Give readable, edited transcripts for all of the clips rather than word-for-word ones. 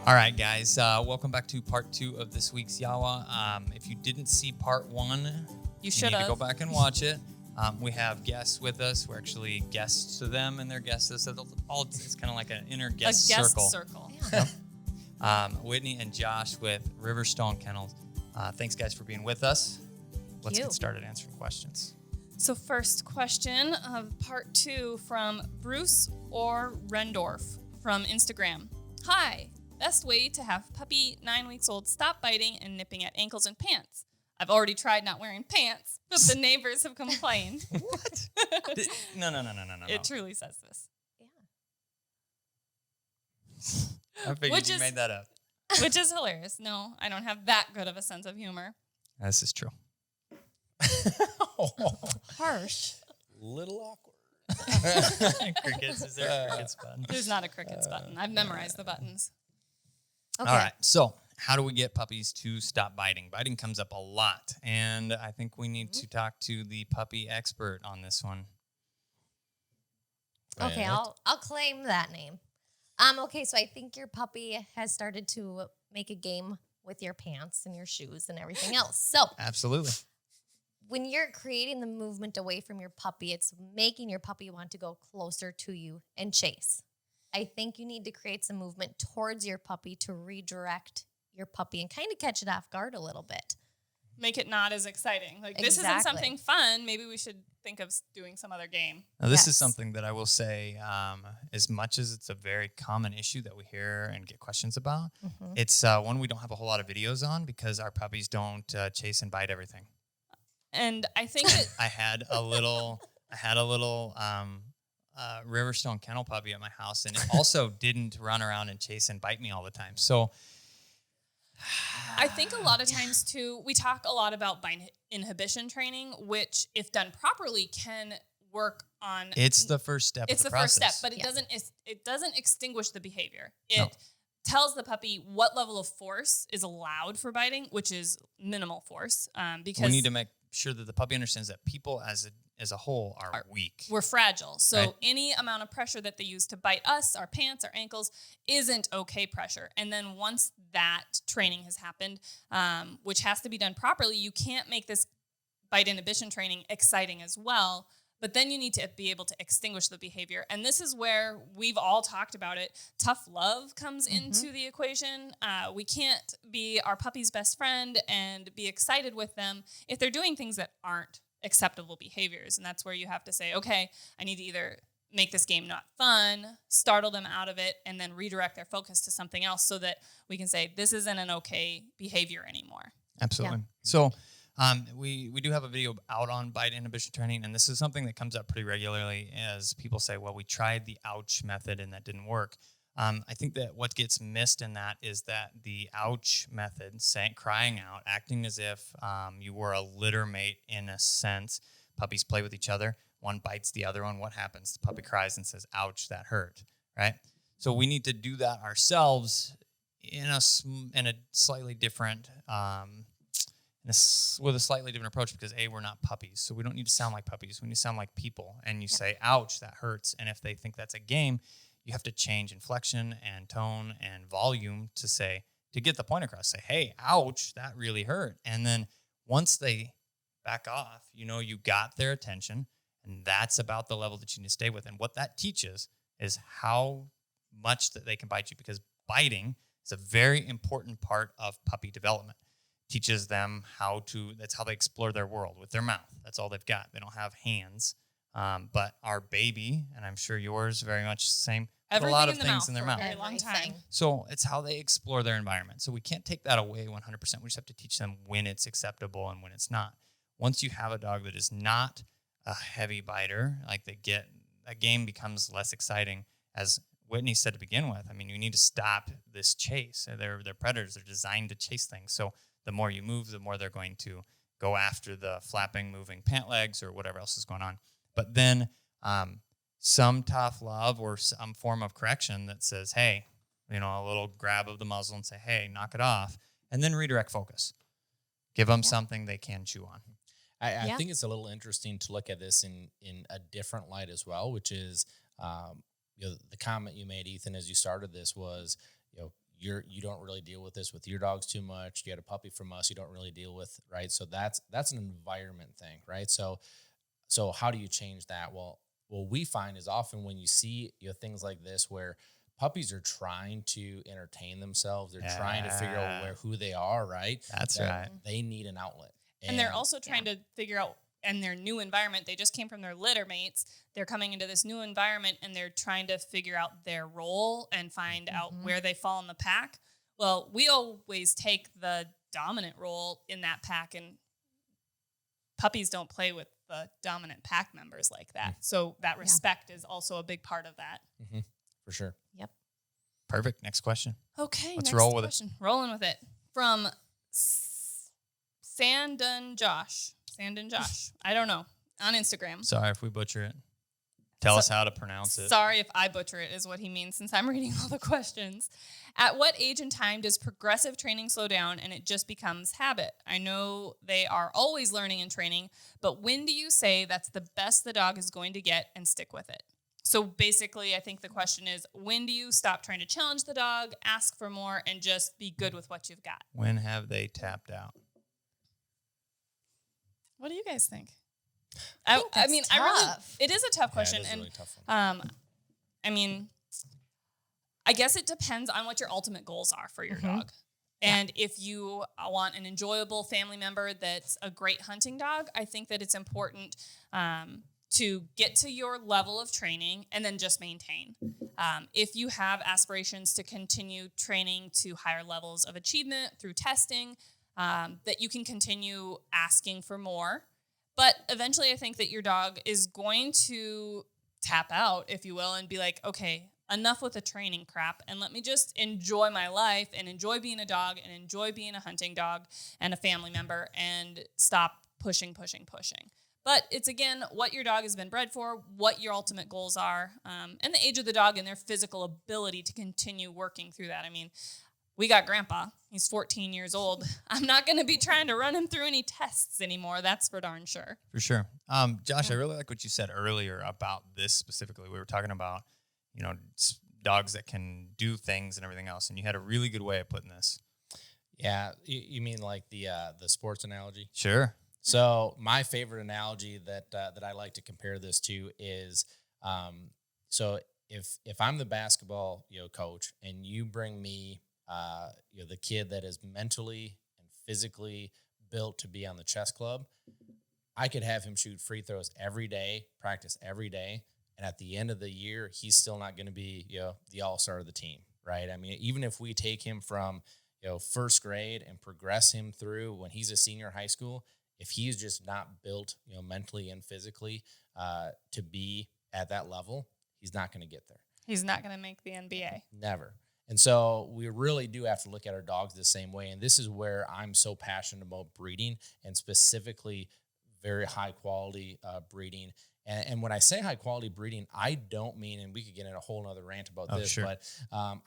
All right, guys, welcome back to part 2 of this week's YAWA. If you didn't see part 1, you need to go back and watch it. We have guests with us. We're actually guests to them, and they're guests to us. It's kind of like an inner guest circle. Yeah. Yep. Whitney and Josh with Stone Kennels. Thanks, guys, for being with us. Let's get started answering questions. So first question of part 2 from Bruce or Rendorf from Instagram. Hi, best way to have puppy 9 weeks old stop biting and nipping at ankles and pants. I've already tried not wearing pants, but the neighbors have complained. What? No. It truly says this. Yeah. I figured you made that up. Which is hilarious. No, I don't have that good of a sense of humor. This is true. Harsh. Little awkward. Crickets. Is there a crickets button? There's not a crickets button. I've memorized the buttons. Okay. All right. So how do we get puppies to stop biting? Biting comes up a lot, and I think we need to talk to the puppy expert on this one. Okay, I'll claim that name. Okay, so I think your puppy has started to make a game with your pants and your shoes and everything else. So Absolutely. when you're creating the movement away from your puppy, it's making your puppy want to go closer to you and chase. I think you need to create some movement towards your puppy to redirect your puppy and kind of catch it off guard a little bit. Make it not as exciting. Like, this isn't something fun. Maybe we should think of doing some other game. Now, this is something that I will say, as much as it's a very common issue that we hear and get questions about, it's one we don't have a whole lot of videos on because our puppies don't chase and bite everything. And I think that I had a little Riverstone kennel puppy at my house, and it also didn't run around and chase and bite me all the time. So I think a lot of times too, we talk a lot about bite inhibition training, which if done properly can work on. It's the first step. It's of the first process. step, but it doesn't extinguish the behavior. It tells the puppy what level of force is allowed for biting, which is minimal force. Because we need to make sure that the puppy understands that people as a whole are weak. We're fragile. So any amount of pressure that they use to bite us, our pants, our ankles, isn't okay pressure. And then once that training has happened, which has to be done properly, you can't make this bite inhibition training exciting as well. But then you need to be able to extinguish the behavior. And this is where we've all talked about it. Tough love comes into the equation. We can't be our puppy's best friend and be excited with them if they're doing things that aren't acceptable behaviors. And that's where you have to say, okay, I need to either make this game not fun, startle them out of it, and then redirect their focus to something else so that we can say, this isn't an okay behavior anymore. Absolutely. Yeah. So we do have a video out on bite inhibition training, and this is something that comes up pretty regularly as people say, well, we tried the ouch method and that didn't work. I think that what gets missed in that is that the ouch method, crying out, acting as if you were a litter mate in a sense. Puppies play with each other. One bites the other one. What happens? The puppy cries and says, ouch, that hurt, right? So we need to do that ourselves in a slightly different with a slightly different approach because, A, we're not puppies, so we don't need to sound like puppies. We need to sound like people. And you say, ouch, that hurts. And if they think that's a game, you have to change inflection and tone and volume to get the point across. Say, hey, ouch, that really hurt. And then once they back off, you got their attention, and that's about the level that you need to stay with. And what that teaches is how much that they can bite you, because biting is a very important part of puppy development. Teaches them that's how they explore their world with their mouth. That's all they've got. They don't have hands. But our baby, and I'm sure yours very much the same, a lot of things in their mouth. For a very long time. So it's how they explore their environment. So we can't take that away 100%. We just have to teach them when it's acceptable and when it's not. Once you have a dog that is not a heavy biter, that game becomes less exciting. As Whitney said to begin with, I mean, you need to stop this chase. They're predators. They're designed to chase things. So the more you move, the more they're going to go after the flapping, moving pant legs or whatever else is going on. But then some tough love or some form of correction that says, hey, a little grab of the muzzle and say, hey, knock it off, and then redirect focus. Give them something they can chew on. I think it's a little interesting to look at this in a different light as well, which is the comment you made, Ethan, as you started this was, you don't really deal with this with your dogs too much. You had a puppy from us, you don't really deal with, right? So that's an environment thing, right? So how do you change that? Well, what we find is often when you see things like this where puppies are trying to entertain themselves, they're trying to figure out who they are, right? That's right. They need an outlet. And they're also trying to figure out in their new environment. They just came from their litter mates. They're coming into this new environment and they're trying to figure out their role and find out where they fall in the pack. Well, we always take the dominant role in that pack, and puppies don't play with the dominant pack members like that. So that respect is also a big part of that. Mm-hmm. For sure. Yep. Perfect. Next question. Okay. Let's next roll with question. Rolling with it. From Sandon Josh. I don't know. On Instagram. Sorry if we butcher it. Tell us how to pronounce it. Sorry if I butcher it is what he means, since I'm reading all the questions. At what age and time does progressive training slow down and it just becomes habit? I know they are always learning and training, but when do you say that's the best the dog is going to get and stick with it? So basically, I think the question is, when do you stop trying to challenge the dog, ask for more, and just be good with what you've got? When have they tapped out? What do you guys think? I it is a tough question. It is a and really tough one. I mean, I guess it depends on what your ultimate goals are for your dog. And if you want an enjoyable family member that's a great hunting dog, I think that it's important to get to your level of training and then just maintain. If you have aspirations to continue training to higher levels of achievement through testing, that you can continue asking for more. But eventually I think that your dog is going to tap out, if you will, and be like, okay, enough with the training crap, and let me just enjoy my life and enjoy being a dog and enjoy being a hunting dog and a family member, and stop pushing. But it's, again, what your dog has been bred for, what your ultimate goals are, and the age of the dog and their physical ability to continue working through that. I mean, we got Grandpa. He's 14 years old. I'm not going to be trying to run him through any tests anymore. That's for darn sure. For sure. Josh, I really like what you said earlier about this specifically. We were talking about, dogs that can do things and everything else, and you had a really good way of putting this. Yeah, you mean like the sports analogy? Sure. So my favorite analogy that I like to compare this to is, so if I'm the basketball coach and you bring me the kid that is mentally and physically built to be on the chess club, I could have him shoot free throws every day, practice every day, and at the end of the year, he's still not going to be the all-star of the team, right? I mean, even if we take him from first grade and progress him through when he's a senior in high school, if he's just not built mentally and physically to be at that level, he's not going to get there. He's not going to make the NBA. Never. And so we really do have to look at our dogs the same way. And this is where I'm so passionate about breeding, and specifically very high quality breeding. And when I say high quality breeding, I don't mean, and we could get in a whole nother rant about this, sure. but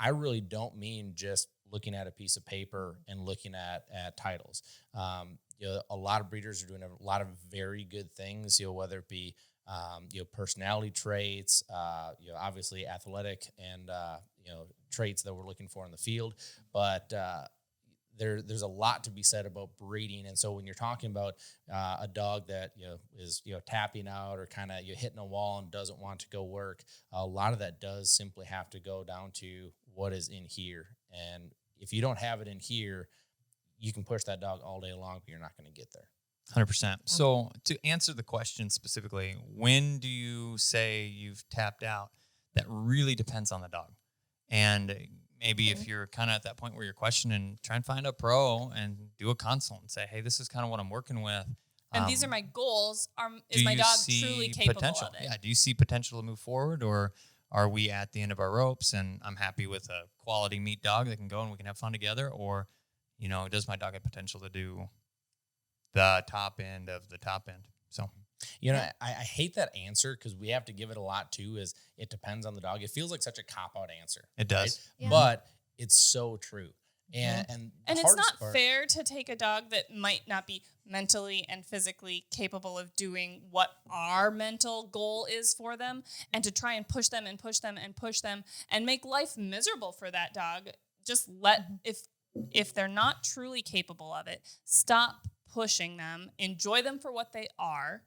I really don't mean just looking at a piece of paper and looking at titles. A lot of breeders are doing a lot of very good things, whether it be personality traits, obviously athletic and traits that we're looking for in the field, but there's a lot to be said about breeding. And so when you're talking about a dog that is tapping out or kind of hitting a wall and doesn't want to go work, a lot of that does simply have to go down to what is in here. And if you don't have it in here, you can push that dog all day long, but you're not going to get there. 100%. So to answer the question specifically, when do you say you've tapped out? That really depends on the dog. And maybe if you're kind of at that point where you're questioning, try and find a pro and do a consult and say, hey, this is kind of what I'm working with. And these are my goals. Is my dog truly capable of it? Yeah. Do you see potential to move forward, or are we at the end of our ropes and I'm happy with a quality meat dog that can go and we can have fun together? Or, does my dog have potential to do the top end of the top end? So, I hate that answer because we have to give it a lot too, is it depends on the dog. It feels like such a cop-out answer. It does. Right? Yeah. But it's so true. And it's not fair to take a dog that might not be mentally and physically capable of doing what our mental goal is for them, and to try and push them and push them and push them and make life miserable for that dog just let, if they're not truly capable of it, stop pushing them, enjoy them for what they are,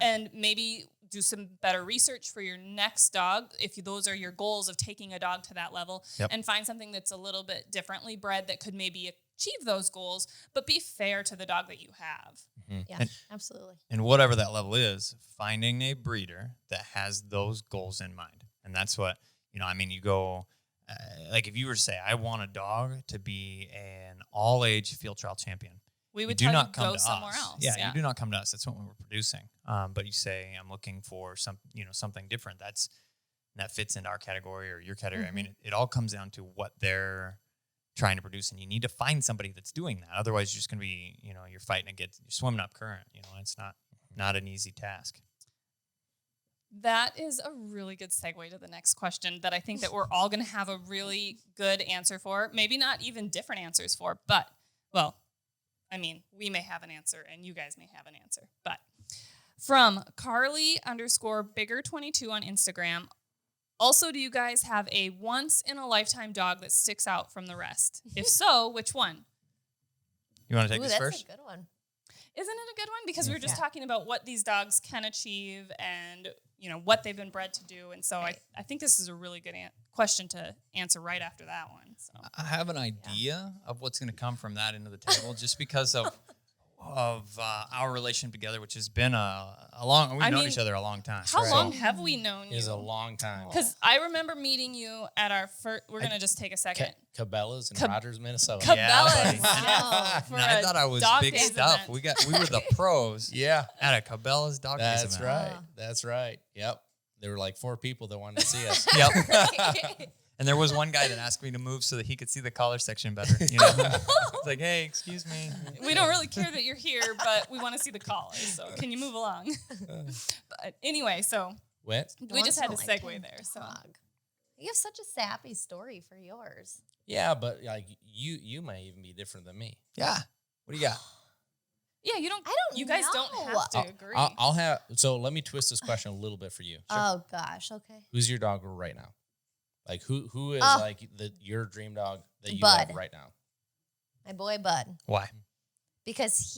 and maybe do some better research for your next dog if those are your goals of taking a dog to that level, and find something that's a little bit differently bred that could maybe achieve those goals, but be fair to the dog that you have. Yeah, absolutely. And whatever that level is, finding a breeder that has those goals in mind. And that's what, I mean, you go, like if you were to say, I want a dog to be an all-age field trial champion, we would do not come go to somewhere us. else. Yeah, you do not come to us. That's what we're producing. But you say, I'm looking for something different. That fits into our category or your category. I mean, it all comes down to what they're trying to produce, and you need to find somebody that's doing that. Otherwise, you're just going to be, you're fighting against, you're swimming up current. It's not an easy task. That is a really good segue to the next question that I think that we're all going to have a really good answer for. Maybe not even different answers for, but, well, I mean, we may have an answer and you guys may have an answer. But from Carly_bigger22 on Instagram, also, do you guys have a once-in-a-lifetime dog that sticks out from the rest? If so, which one? You want to take this that's first? a good one. Isn't it a good one? Because we were just talking about what these dogs can achieve and, what they've been bred to do. And so I think this is a really good question to answer right after that one. So I have an idea of what's going to come from that into the table just because of our relation together, which has been we've known each other a long time. How long have we known you? It's a long time. Because I remember meeting you at our first, we're going to just take a second. Cabela's in Rogers, Minnesota. Cabela's. And I thought I was big stuff. Event. We were the pros at a Cabela's dog days That's event. right. That's right. Yep. There were like 4 people that wanted to see us. Yep. And there was one guy that asked me to move so that he could see the collar section better. It's like, hey, excuse me. We don't really care that you're here, but we want to see the collar. So can you move along? But anyway, so What? we just had to segue there. So You have such a sappy story for yours. Yeah, but like you may even be different than me. Yeah. What do you got? yeah, you don't. I don't You guys know. don't have to agree. I'll have. So let me twist this question a little bit for you. Oh gosh, okay. Who's your dog right now? Like who is like your dream dog that you Bud. have right now? My boy Bud. Why? Because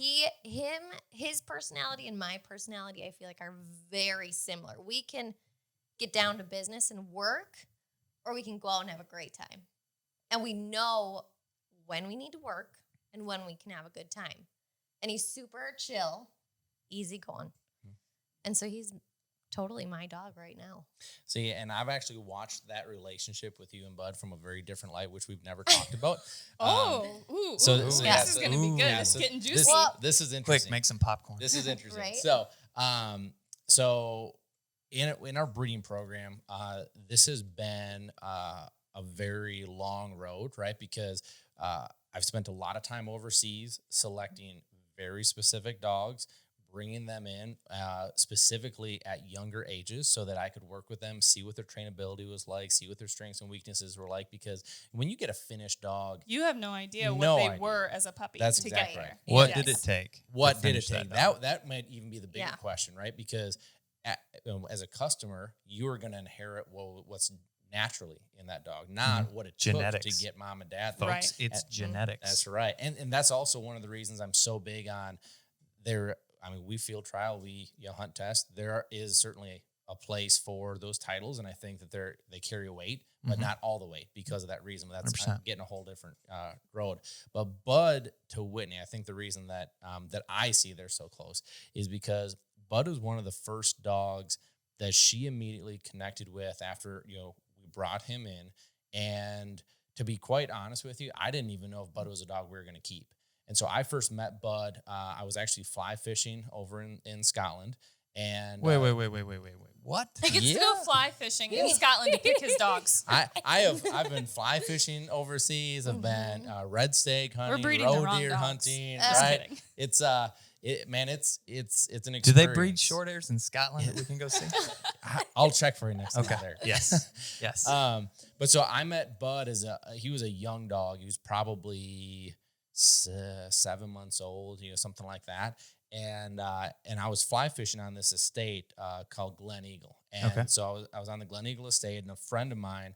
his personality and my personality, I feel like are very similar. We can get down to business and work, or we can go out and have a great time. And we know when we need to work and when we can have a good time. And he's super chill, easy going. And so he's totally my dog right now. See, and I've actually watched that relationship with you and Bud from a very different light, which we've never talked about. This is going to be good. It's getting juicy. This is interesting. Quick, make some popcorn. This is interesting. Right? So in our breeding program, this has been a very long road, right? Because I've spent a lot of time overseas selecting very specific dogs, bringing them in specifically at younger ages so that I could work with them, see what their trainability was like, see what their strengths and weaknesses were like. Because when you get a finished dog, you have no idea what they were as a puppy. That's to exactly get right. there. What did it take? What did it take? That might even be the bigger Yeah. question, right? Because as a customer, you are going to inherit what's naturally in that dog, not what it Genetics. took to get mom and dad. Folks, Right. it's genetics. That's right. And that's also one of the reasons I'm so big on there. I mean, we field trial, we hunt test. There is certainly a place for those titles, and I think that they carry a weight, but not all the weight because of that reason. But that's getting a whole different road. But Bud to Whitney, I think the reason that that I see they're so close is because Bud was one of the first dogs that she immediately connected with after we brought him in. And to be quite honest with you, I didn't even know if Bud was a dog we were going to keep. And so I first met Bud. I was actually fly fishing over in Scotland. And Wait. What? He gets to go fly fishing in Scotland to pick his dogs. I've been fly fishing overseas. I've been red stake hunting, roe deer hunting. Just Right? kidding. It's it's an experience. Do they breed short hairs in Scotland that we can go see? I'll check for you next time there. Yes. But so I met Bud he was a young dog. He was probably 7 months old, something like that. And I was fly fishing on this estate called Glen Eagle. And so I was on the Glen Eagle estate, and a friend of mine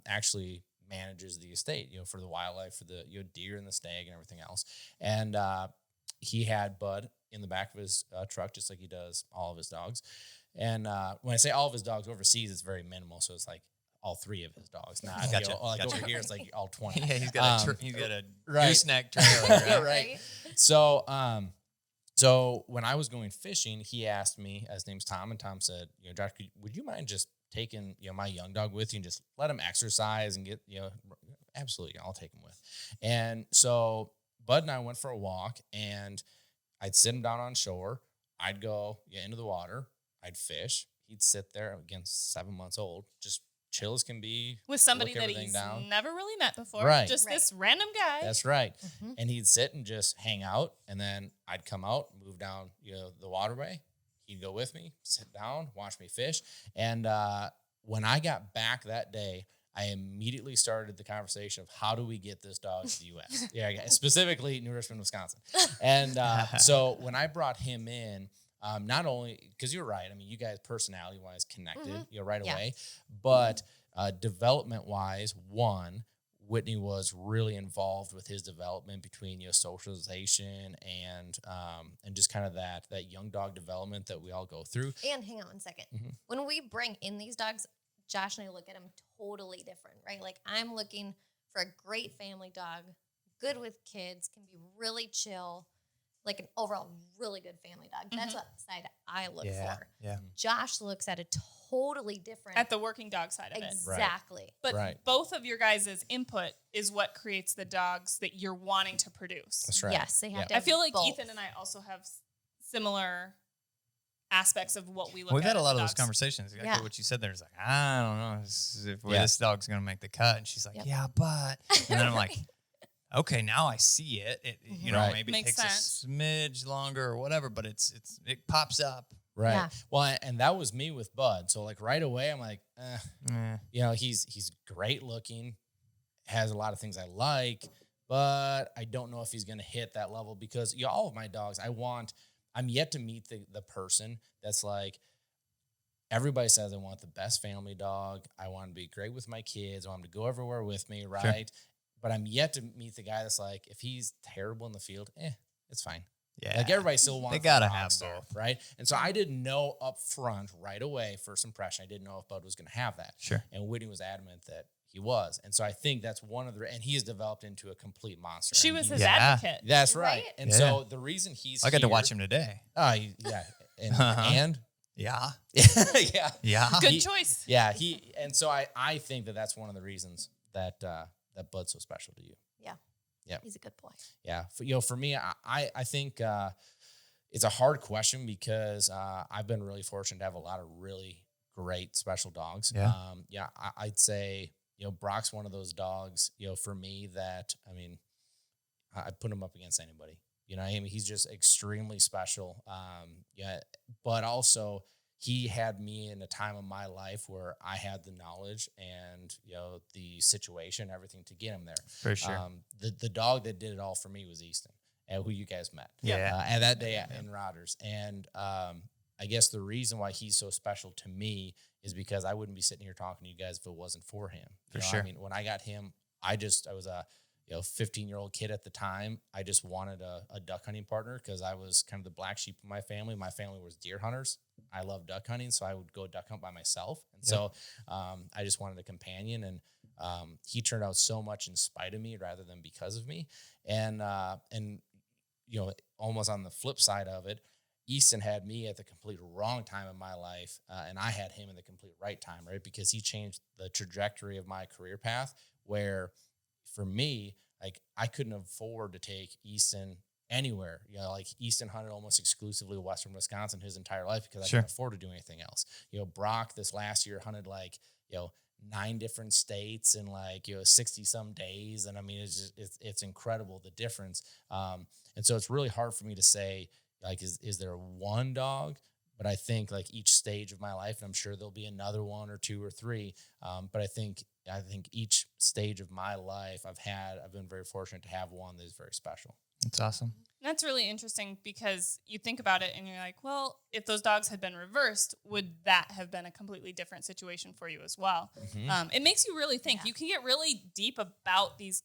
actually manages the estate, for the wildlife, for the deer and the stag and everything else. And he had Bud in the back of his truck, just like he does all of his dogs. And when I say all of his dogs overseas, it's very minimal. So it's like all 3 of his dogs. Not Gotcha. over here, it's like all 20. Yeah, he's got a right. gooseneck trailer, right? Right. So when I was going fishing, he asked me, his name's Tom, and Tom said, Josh, would you mind just taking, my young dog with you and just let him exercise and get, absolutely, I'll take him with. And so Bud and I went for a walk, and I'd sit him down on shore. I'd go into the water. I'd fish. He'd sit there, again, 7 months old, just chill as can be. With somebody that he's never really met before. Right. Just this random guy. That's right. Mm-hmm. And he'd sit and just hang out. And then I'd come out, move down, the waterway. He'd go with me, sit down, watch me fish. And when I got back that day, I immediately started the conversation of how do we get this dog to the U.S.? Specifically New Richmond, Wisconsin. And so when I brought him in, not only because you're right, I mean, you guys personality-wise connected, right away, but development-wise, Whitney was really involved with his development between socialization and just kind of that young dog development that we all go through. And hang on one second, when we bring in these dogs, Josh and I look at them totally different, right? Like I'm looking for a great family dog, good with kids, can be really chill. Like an overall really good family dog. That's what side I look for. Yeah. Josh looks at a totally different. At the working dog side of it. Exactly. But both of your guys' input is what creates the dogs that you're wanting to produce. That's right. Yes, they have to I feel like both. Ethan and I also have similar aspects of what we look We've at. had a lot of those conversations. Exactly what you said there is like, I don't know if this dog's going to make the cut. And she's like, but. And then I'm like, okay, now I see it. Maybe Makes it takes sense. a smidge longer or whatever, but it pops up. Right. Yeah. Well, and that was me with Bud. So like right away, I'm like, he's great looking, has a lot of things I like, but I don't know if he's going to hit that level because all of my dogs, I'm yet to meet the person that's like, everybody says I want the best family dog. I want to be great with my kids. I want him to go everywhere with me. Right. Sure. But I'm yet to meet the guy that's like, if he's terrible in the field, it's fine. Yeah. Like everybody still wants. They gotta have both, right? And so I didn't know up front right away, first impression, I didn't know if Bud was going to have that. Sure. And Whitney was adamant that he was, and so I think that's one of and he has developed into a complete monster. She was his advocate. That's right. And so the reason I got to watch him today. Yeah, and yeah. Good choice. Yeah, and so I think that's one of the reasons that Bud's so special to you. Yeah, he's a good boy. Yeah, for me, I think it's a hard question because I've been really fortunate to have a lot of really great special dogs. Yeah, I'd say Brock's one of those dogs. For me, that I put him up against anybody. He's just extremely special. But also he had me in a time of my life where I had the knowledge and, the situation, everything to get him there. For sure. The dog that did it all for me was Easton, who you guys met. Yeah. And that day in Rodders. And I guess the reason why he's so special to me is because I wouldn't be sitting here talking to you guys if it wasn't for him. For sure. When I got him, I was a 15-year-old kid at the time. I just wanted a duck hunting partner because I was kind of the black sheep of my family. My family was deer hunters. I love duck hunting, so I would go duck hunt by myself. And so I just wanted a companion, and he turned out so much in spite of me rather than because of me. And almost on the flip side of it, Easton had me at the complete wrong time in my life, and I had him in the complete right time, right? Because he changed the trajectory of my career path where – for me, like I couldn't afford to take Easton anywhere. Like Easton hunted almost exclusively Western Wisconsin his entire life because I couldn't afford to do anything else. Brock this last year hunted 9 different states in 60 some days. And it's incredible the difference. And so it's really hard for me to say is there one dog? But I think each stage of my life, and I'm sure there'll be another 1 or 2 or 3. But I think each stage of my life I've been very fortunate to have one that is very special. That's awesome. That's really interesting because you think about it and you're like, well, if those dogs had been reversed, would that have been a completely different situation for you as well? It makes you really think. You can get really deep about these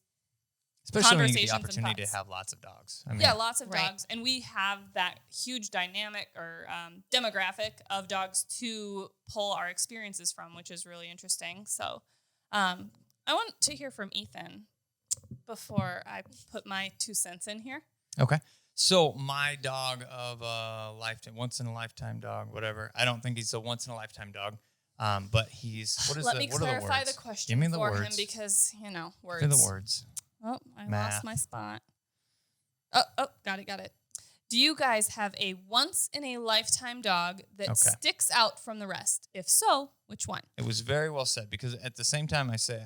Especially when you get the conversations and opportunity to thoughts. have lots of dogs. I mean, Yeah, lots of Right. dogs. And we have that huge dynamic or demographic of dogs to pull our experiences from, which is really interesting. So I want to hear from Ethan before I put my 2 cents in here. Okay. So my dog of a lifetime, once in a lifetime dog, whatever. I don't think he's a once in a lifetime dog. But he's, what is Let the, me what are the clarify words? the question Give me the for him words. because, words. Give me the words. Oh, I Math. lost my spot. Oh, got it. Do you guys have a once in a lifetime dog that sticks out from the rest? If so, which one? It was very well said because at the same time I say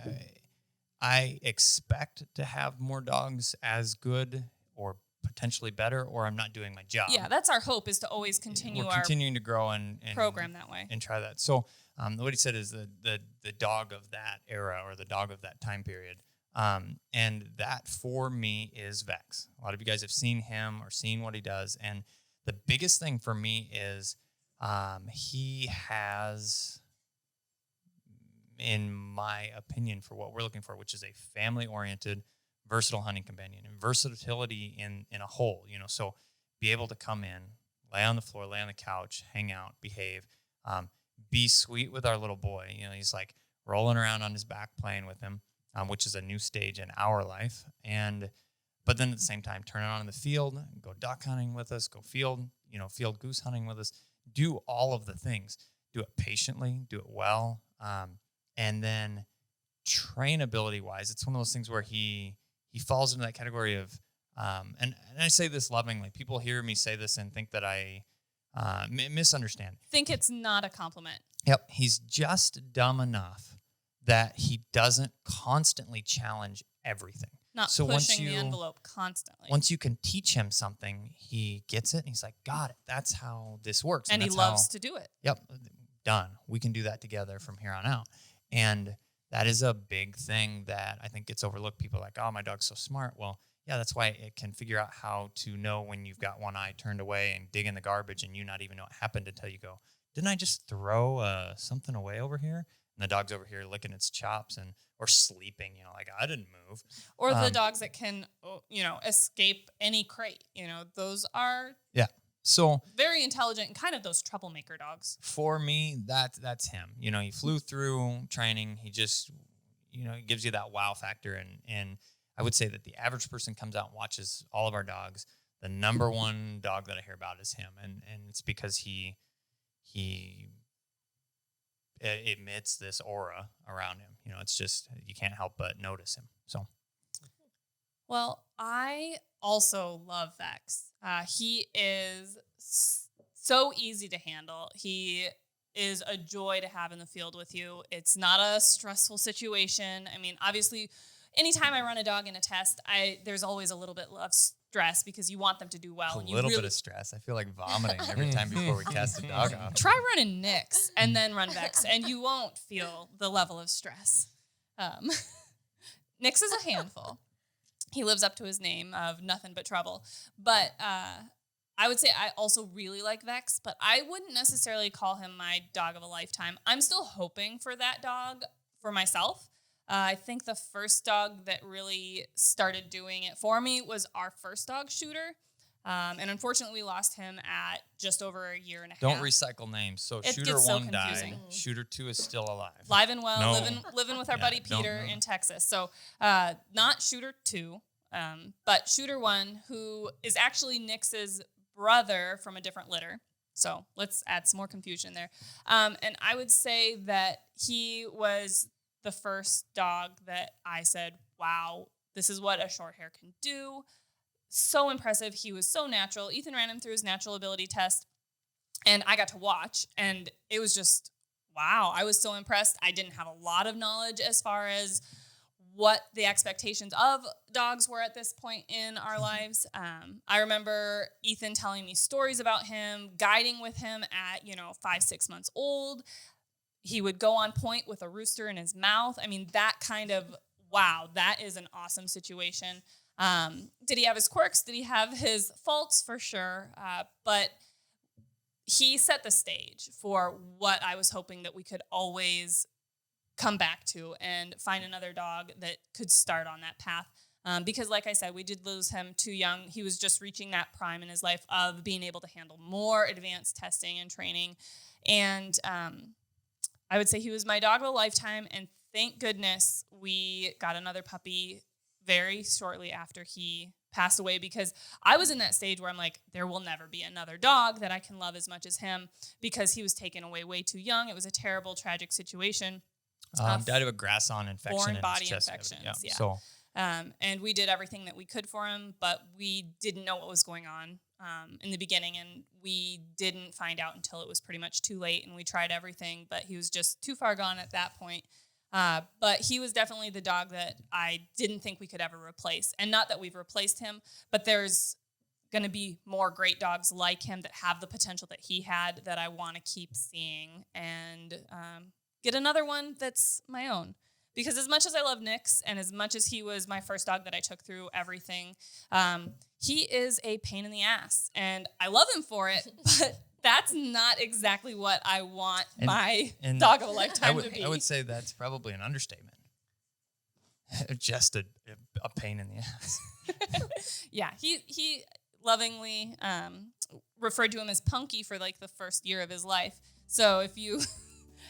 I expect to have more dogs as good or potentially better, or I'm not doing my job. Yeah, that's our hope, is to always continue We're our continuing to grow and program that way. and try that. So what he said is the dog of that era or the dog of that time period. And that for me is Vex. A lot of you guys have seen him or seen what he does. And the biggest thing for me is he has, in my opinion, for what we're looking for, which is a family-oriented, versatile hunting companion, and versatility in a whole, so be able to come in, lay on the floor, lay on the couch, hang out, behave, be sweet with our little boy. He's like rolling around on his back playing with him, which is a new stage in our life. But then at the same time, turn it on in the field, go duck hunting with us, go field goose hunting with us, do all of the things, do it patiently, do it well. And then trainability wise, it's one of those things where he falls into that category of, and I say this lovingly. People hear me say this and think that I misunderstand. Think it's not a compliment. Yep. He's just dumb enough that he doesn't constantly challenge everything. Not so pushing the envelope constantly. Once you can teach him something, he gets it and he's like, got it. That's how this works. And he loves to do it. Yep. Done. We can do that together from here on out. And that is a big thing that I think gets overlooked. People are like, oh, my dog's so smart. Well, yeah, that's why it can figure out how to know when you've got one eye turned away and dig in the garbage and you not even know what happened until you go, didn't I just throw something away over here? And the dog's over here licking its chops or sleeping, like I didn't move. Or the dogs that can, escape any crate. Those are so very intelligent and kind of those troublemaker dogs. For me, that's him. He flew through training. He just, it gives you that wow factor. And I would say that the average person comes out and watches all of our dogs. The number one dog that I hear about is him. And it's because he emits this aura around him. It's just, you can't help but notice him. So. Well, I also love Vex. He is so easy to handle. He is a joy to have in the field with you. It's not a stressful situation. I mean, obviously, anytime I run a dog in a test, there's always a little bit of stress because you want them to do well. A little bit of stress. I feel like vomiting every time before we cast a dog off. Try running Nix and then run Vex, and you won't feel the level of stress. Nix is a handful. He lives up to his name of nothing but trouble. But I would say I also really like Vex, but I wouldn't necessarily call him my dog of a lifetime. I'm still hoping for that dog for myself. I think the first dog that really started doing it for me was our first dog, Shooter. And unfortunately, we lost him at just over a year and a half. Don't recycle names. So It Shooter gets so 1 died. confusing. Shooter 2 is still alive. Live and well, No. living with our Yeah, buddy don't Peter know. in Texas. So not Shooter 2, but Shooter 1, who is actually Nix's brother from a different litter. So let's add some more confusion there. And I would say that he was the first dog that I said, wow, this is what a short hair can do. So impressive. He was so natural. Ethan ran him through his natural ability test, and I got to watch, and it was just, wow. I was so impressed. I didn't have a lot of knowledge as far as what the expectations of dogs were at this point in our lives. I remember Ethan telling me stories about him, guiding with him at, 5-6 months old. He would go on point with a rooster in his mouth. I mean, that kind of, wow, that is an awesome situation. Did he have his quirks? Did he have his faults? For sure. But he set the stage for what I was hoping that we could always come back to and find another dog that could start on that path. Because like I said, we did lose him too young. He was just reaching that prime in his life of being able to handle more advanced testing and training. And I would say he was my dog of a lifetime. And thank goodness we got another puppy very shortly after he passed away, because I was in that stage where I'm like, there will never be another dog that I can love as much as him, because he was taken away way too young. It was a terrible, tragic situation. Died of a grass-on infection. Foreign in body his chest infections. cavity. Yeah. So And we did everything that we could for him, but we didn't know what was going on in the beginning, and we didn't find out until it was pretty much too late, and we tried everything, but he was just too far gone at that point. But he was definitely the dog that I didn't think we could ever replace. And not that we've replaced him, but there's going to be more great dogs like him that have the potential that he had that I want to keep seeing, and get another one that's my own. Because as much as I love Nix, and as much as he was my first dog that I took through everything, he is a pain in the ass. And I love him for it, but that's not exactly what I want my dog of a lifetime to be. I would say that's probably an understatement. Just a pain in the ass. Yeah, he lovingly referred to him as Punky for like the first year of his life. So if you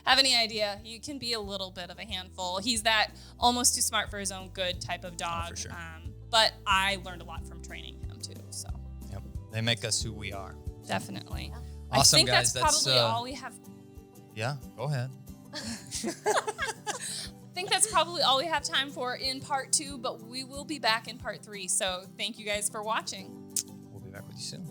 have any idea, he can be a little bit of a handful. He's that almost too smart for his own good type of dog. Oh, for sure. But I learned a lot from training him too. So Yep. They make us who we are. definitely. Awesome, I think guys. that's probably all we have. Yeah, go ahead. I think that's probably all we have time for in part 2, but we will be back in part 3. So thank you guys for watching. We'll be back with you soon.